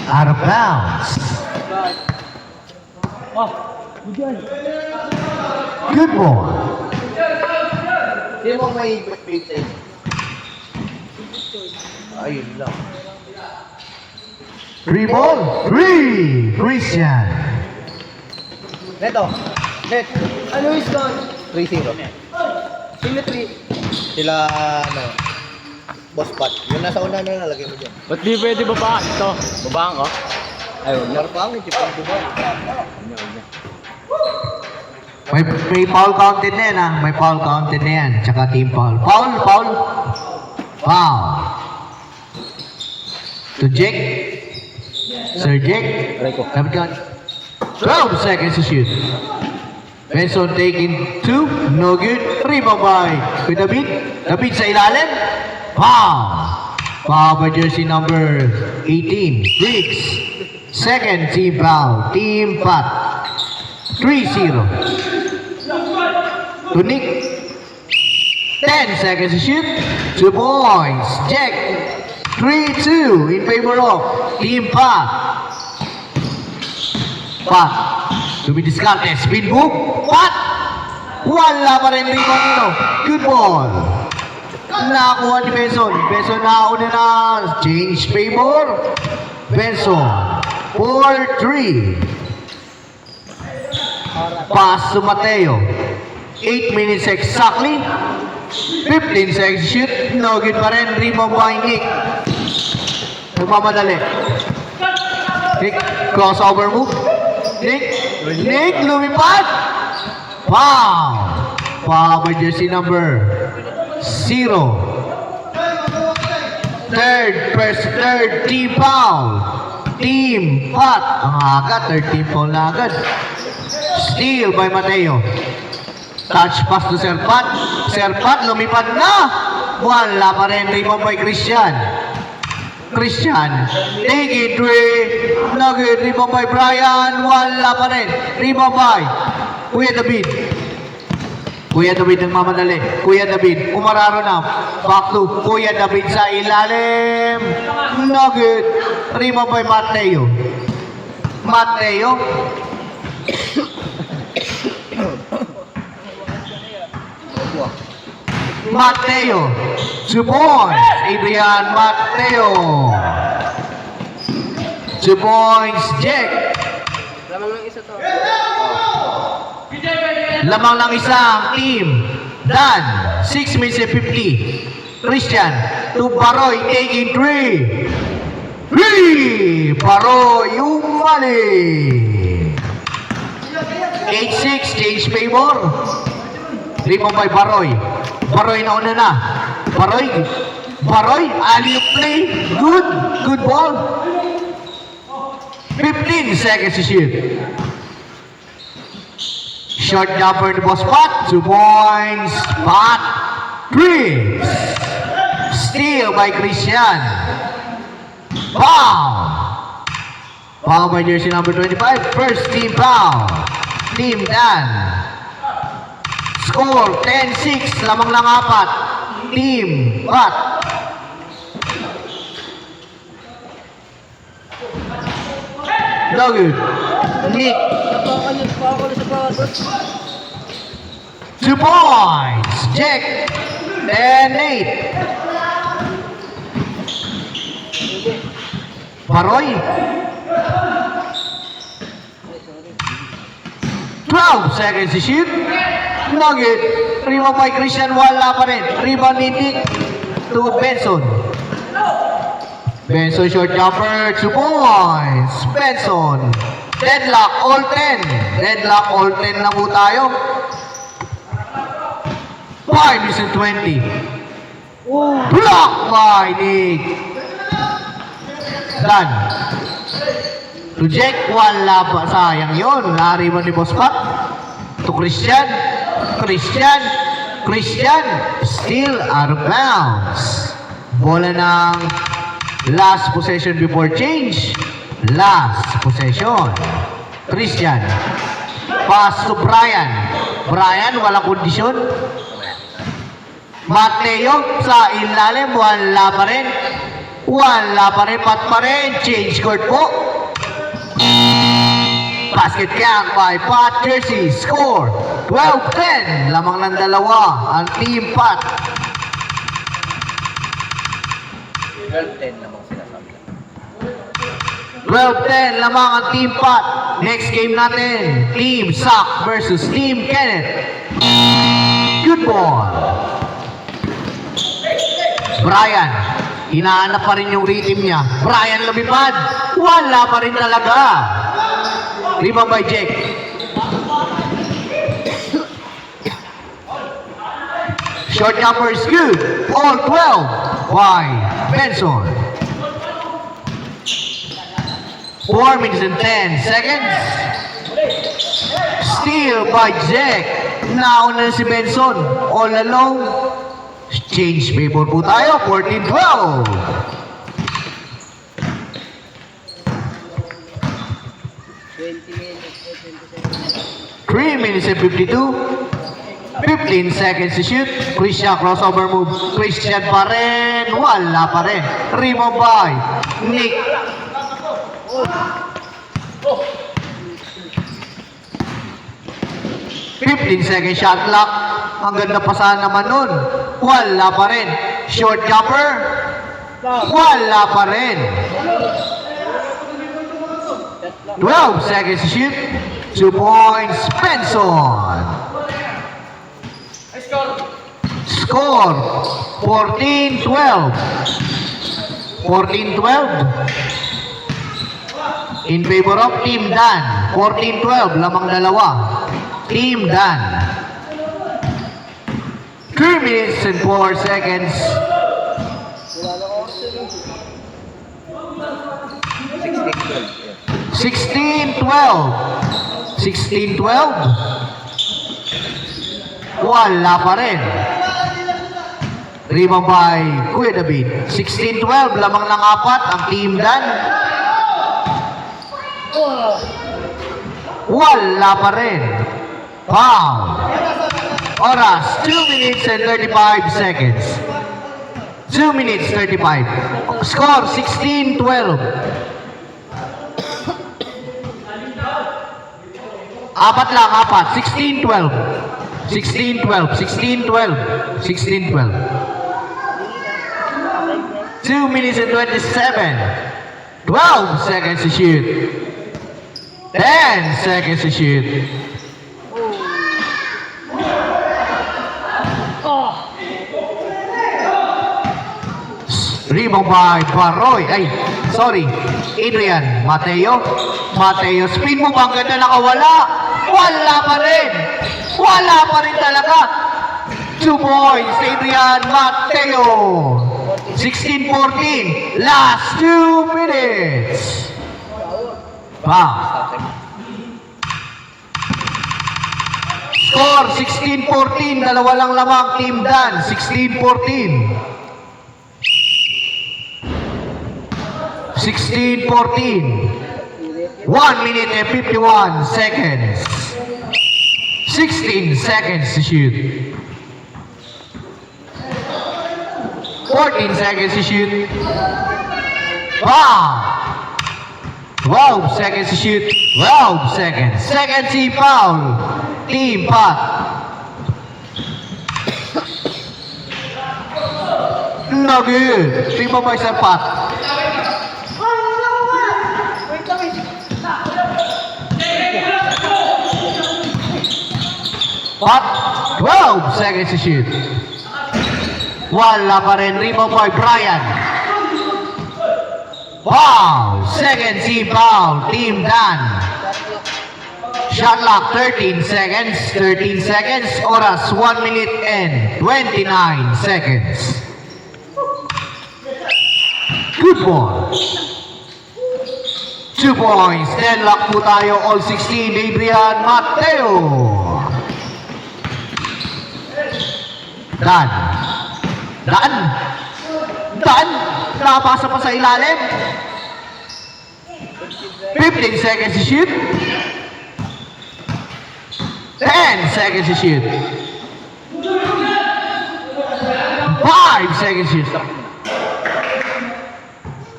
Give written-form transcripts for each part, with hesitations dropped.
Out of bounds. Good ball. Sino mo may backbeat sa inyo? Ayun lang. 3 ball. 3. Christian. Neto. Net. Ano yung score? 3-0. Sino 3? Sila, ano, boss pat. Yung nasa una na nalagay mo dyan. Ba't di pwede babaan ito? Babaan ko? Ayun. Narpang, hindi pa bumay. May foul counted na yan, ha? May foul counted na yan. Tsaka team foul. Foul, foul. Foul. To Jake. Sir Jake. Kapit ka. 12 seconds to shoot. Benson taking 2. No good. Rebound by David. David sa ilalim. Foul. Foul by jersey number 18. Briggs. Second team foul. Team Pat. 3-0. To Nick. 10 seconds to shoot. 2 points. Jack. 3-2 in favor of Team Pat. Pat. To be discarded. Spin move. Pat. Wala pa rin rebound nito. Good ball. Nakakuha ni Benson. Benson nakauna na. Change favor. Benson. 4-3. Pass to Mateo. 8 minutes exactly. 15 seconds shoot. No good pa rin. Rebound by Nick. Nagmamadali. Nick, crossover move. Nick, lumipad. Wow. Wow, by jersey number 0. Third team foul. Team Pat. Ang agad, third team foul na agad. Steal by Mateo. Touch pass to Serpat. Serpat, lumipad na. Wala pa rin. Rebound by Christian. Christian. Take it, 3. Nugget. Rebound by Brian. Wala pa rin. Rebound by Kuya David. Kuya David ang mamadali. Kuya David. Umararo na. Back to Kuya David sa ilalim. Nugget. Rebound by Mateo. Mateo. Mateo. 2 points. Adrian Mateo. 2 points. Jack. Lamang lang isa to. Lamang lang isa ang team. Dan. 6 minutes and 50. Christian. To Baroy. Taking 3. 3. Baroy. Umali. 8-6. Change favor. Rebound by Baroy. Baroy na una na. Baroy, alley-oop play. Good ball. 15 seconds to shoot. Short jumper ni Boss Pat. 2 points. Pat. 3. Steal by Christian. Foul. Foul by jersey number 25. First team foul. Team Dan. Score 10-6, lamang lang 4. Team Pat. No good. Nick. Napakal sa bawat. 2 points. Jack. 10-8. Baroy. 12 seconds to shoot. Nugget. Rebound by Christian. Wala pa rin. Rebound ni Nick to Benson. Benson short jumper. 2 points. Benson. Deadlock all 10. Deadlock all 10 na po tayo. 5 minutes and 20. Block by Nick. Done. To Jack, wala pa. Sayang yun. Nariban ni Boss Pat. To Christian. Christian. Still out of bounds. Bola ng last possession before change. Last possession. Christian. Pass to Brian. Brian, walang kondisyon. Mateo sa ilalim. Wala pa rin. Wala pa rin, pat pa rin. Change court po. Basket count by Pat Jersey. Score 12-10. Lamang ng dalawa ang Team Pat. 12-10 naman sinasabi. 12-10 lamang ang Team Pat. Next game natin, Team Sock versus Team Kenneth. Good ball. Brian, hinahanap pa rin yung rhythm niya. Brian lumipad. Wala pa rin talaga. Rebound by Jake. Short jumper is good. All 12 by Benson. 4 minutes and 10 seconds. Steal by Jack. Nauna na si Benson. All alone. Change paper po tayo. 14-12. 3 minutes and 52. 15 seconds to shoot. Christian crossover move. Christian pa rin. Wala pa rin. Rebound by Nick. Fifteen second shot clock. Ang ganda pa sana naman nun. Wala pa rin. Short jumper. Wala pa rin. 12 seconds to shoot. 2 points. Benson. Score 14-12. 14-12. In favor of Team Dan. 14-12. Lamang dalawa. Team Dan. 3 minutes and 4 seconds. 16-12. 16-12. Wala pa rin. Rebound by Kuya David. 16-12. Lamang ng apat ang Team Dan. Wala pa rin. Foul. Oras, 2 minutes and 35 seconds. 2 minutes 35. Score, 16-12. Apat lang, apat. 16-12. 16-12. 16-12. 16-12. 2 minutes and 27. 12 seconds to shoot. 10 seconds to shoot. Rebound by Baroy. Ay, sorry. Adrian. Mateo. Mateo. Spin mo ba? Ang ganda nakawala. Wala pa rin. Wala pa rin talaga. 2 points. Adrian Mateo. 16-14. Last 2 minutes. Wow. Score 16-14. Dalawa lang lamang Team Dan. 16-14. 16-14. 1 minute and 51 seconds. 16 seconds to shoot. 14 seconds to shoot. Wow. 12 seconds to shoot. 12 seconds. Second team foul. Team Pat. No good. Team by Sir Pat. Pat, 12 seconds to shoot. Wala pa rin. Rebound by Brian. Wow! Second team foul. Team Dan. Shot clock 13 seconds. 13 seconds. Oras 1 minute and 29 seconds. Good ball. 2 points. 10 lock po tayo. All 16. Adrian Mateo. Dan. Dan. Dan. Nakapasa pa sa ilalim. 15 seconds to shoot. 10 seconds to shoot. 5 seconds to shoot.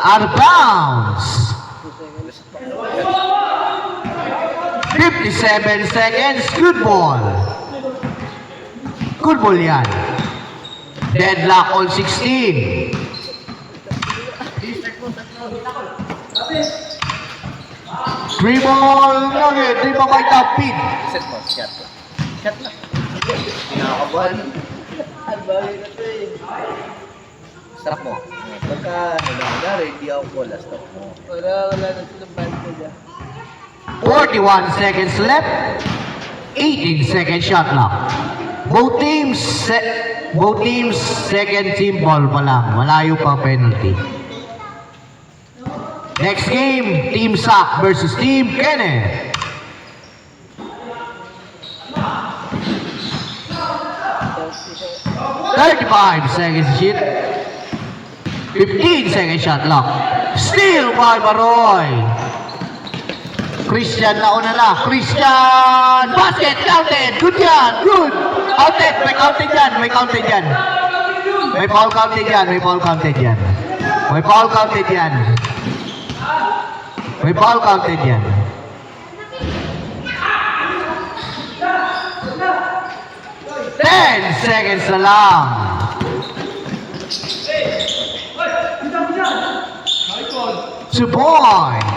Out of bounds. 57 seconds. Good ball. Good ball yan. Deadlock all 16. Three ball nugget. Di ba may top pin? Set mo, shot. Shot na. Pinakabuhan. Albali na to eh. Strap mo. Pagka ready ako ko, last stop mo. Wala na silang band ko dyan. 41 seconds left. 18 second shot clock. Both teams second team ball pa lang. Malayo pa penalty. Next game, Team Sak versus Team Kenneth. "35 seconds shit. 15 second shot clock. Steal by Baroy. Christian nauna na. Christian! Basket! Counted! Good yan! Good! Counted! May counted yan! May counted yan! May foul counted yan! May foul counted yan! May foul counted yan! May foul counted yan! Ten seconds na lang! Suboy!